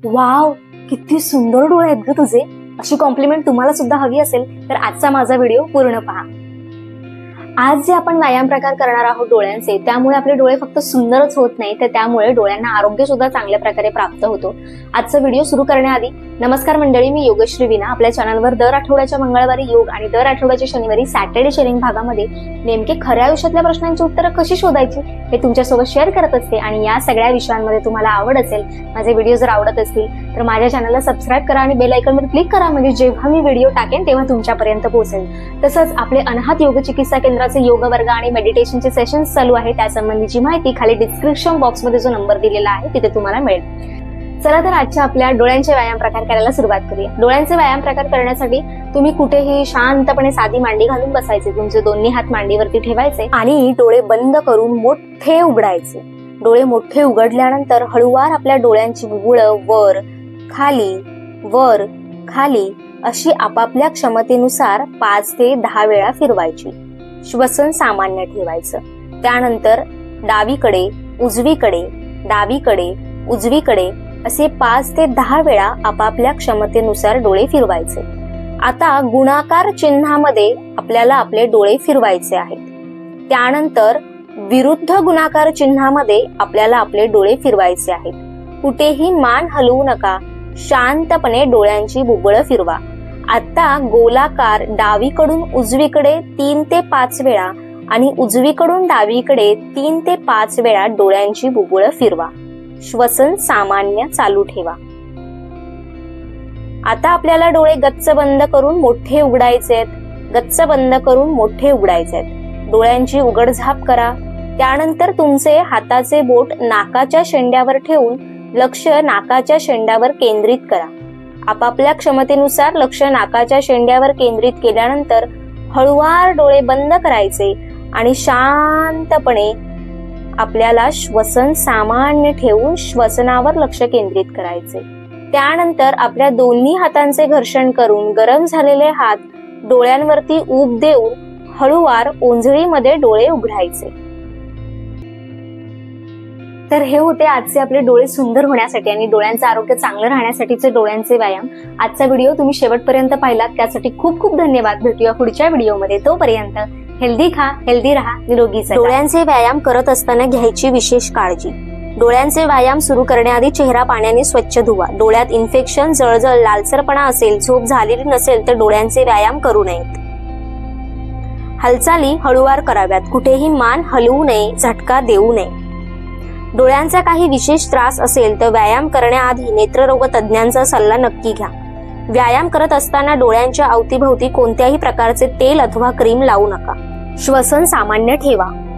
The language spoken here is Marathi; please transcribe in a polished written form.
वाव, किती सुंदर डोळे आहेत ग तुझे. अशी कॉम्प्लिमेंट तुम्हाला सुद्धा हवी असेल तर आजचा माझा व्हिडिओ पूर्ण पहा. आज जे आपण व्यायाम प्रकार करणार आहोत डोळ्यांचे, त्यामुळे आपले डोळे फक्त सुंदरच होत नाही तर त्यामुळे डोळ्यांना आरोग्य सुद्धा चांगल्या प्रकारे प्राप्त होतो. आजचा व्हिडिओ सुरू करण्याआधी नमस्कार मंडळी, मी योगश्री वीणा. आपल्या चॅनलवर दर आठवड्याच्या मंगळवारी योग आणि दर आठवड्याच्या शनिवारी सॅटर्डे शेअरिंग भागामध्ये नेमके खऱ्या आयुष्यातल्या प्रश्नांची उत्तरं कशी शोधायची हे तुमच्यासोबत शेअर करत असते. आणि या सगळ्या विषयांमध्ये तुम्हाला आवड असेल, माझे व्हिडिओ जर आवडत असतील तर माझ्या चॅनलला सबस्क्राईब करा आणि बेल आयकॉनवर क्लिक करा, म्हणजे जेव्हा मी व्हिडिओ टाकेन तेव्हा तुमच्यापर्यंत पोहोचेल. तसंच आपले अनाहत योग चिकित्सा केंद्राचे योग वर्ग आणि मेडिटेशनचे सेशन्स चालू आहे, त्यासंबंधीची माहिती खाली डिस्क्रिप्शन बॉक्समध्ये जो नंबर दिलेला आहे तिथे तुम्हाला मिळेल. चला तर आजच्या आपल्या डोळ्यांचे व्यायाम प्रकार करायला सुरुवात करूया. डोळ्यांचे व्यायाम प्रकार करण्यासाठी तुम्ही कुठेही शांतपणे साधी मांडी घालून बसायचे. तुमचे दोन्ही हात मांडीवरती ठेवायचे आणि डोळे बंद करून मोठे उघडायचे. डोळे मोठे उघडल्यानंतर हळूवार आपल्या डोळ्यांची बुबुळं वर खाली अशी आपापल्या क्षमतेनुसार 5 ते 10 वेळा फिरवायची. श्वसन सामान्य ठेवायचं. त्यानंतर डावीकडे उजवीकडे असे 5 ते 10 वेळा आपापल्या क्षमतेनुसार डोळे फिरवायचे. आता गुणाकार चिन्हामध्ये आपल्याला आपले डोळे फिरवायचे आहेत. त्यानंतर विरुद्ध गुणाकार चिन्हामध्ये आपल्याला आपले डोळे फिरवायचे आहेत. कुठेही मान हलवू नका, शांतपणे डोळ्यांची बुबुळं फिरवा. आता गोलाकार डावीकडून उजवीकडे 3 ते 5 वेळा आणि उजवीकडून डावीकडे 3 ते 5 वेळा डोळ्यांची बुबुळं फिरवा. श्वसन सामान्य चालू ठेवा. आता आपल्याला डोळे गच्च बंद करून मोठे उघडायचे आहेत. डोळ्यांची उघडझाप करा. त्यानंतर तुमचे हाताचे बोट नाकाच्या शेंड्यावर ठेवून लक्ष नाकाच्या शेंड्यावर केंद्रित करा. आपापल्या क्षमतेनुसार लक्ष नाकाच्या शेंड्यावर केंद्रित केल्यानंतर हळूवार डोळे बंद करायचे आणि शांतपणे आपल्याला श्वसन सामान्य ठेवून श्वसनावर लक्ष केंद्रित करायचे. त्यानंतर आपल्या दोन्ही हातांचे घर्षण करून गरम झालेले हात डोळ्यांवरती ऊब देऊन हळूवार ओंजळीमध्ये डोळे उघडायचे. तर हे होते आजचे आपले डोळे सुंदर होण्यासाठी आणि डोळ्यांचं आरोग्य चांगलं राहण्यासाठीचे डोळ्यांचे व्यायाम. आजचा व्हिडिओ तुम्ही शेवटपर्यंत पाहिलात त्यासाठी खूप खूप धन्यवाद. भेटूया पुढच्या व्हिडिओमध्ये. तोपर्यंत हेल्दी खा, हेल्दी राहा, निरोगी जगा. डोळ्यांचे व्यायाम करत असताना घ्यायची विशेष काळजी. डोळ्यांचे व्यायाम सुरू करण्याआधी चेहरा पाण्याने स्वच्छ धुवा. डोळ्यात इन्फेक्शन, जळजळ, लालसरपणा असेल, झोप झालेली नसेल तर डोळ्यांचे व्यायाम करू नयेत. हालचाली हळूवार कराव्यात. कुठेही मान हलवू नये, झटका देऊ नये. डोळ्यांचा काही विशेष त्रास असेल तर व्यायाम करण्याआधी नेत्ररोग तज्ञांचा सल्ला नक्की घ्या. व्यायाम करत असताना डोळ्यांच्या अवतीभवती कोणत्याही प्रकारचे तेल अथवा क्रीम लावू नका. श्वसन सामान्य ठेवा.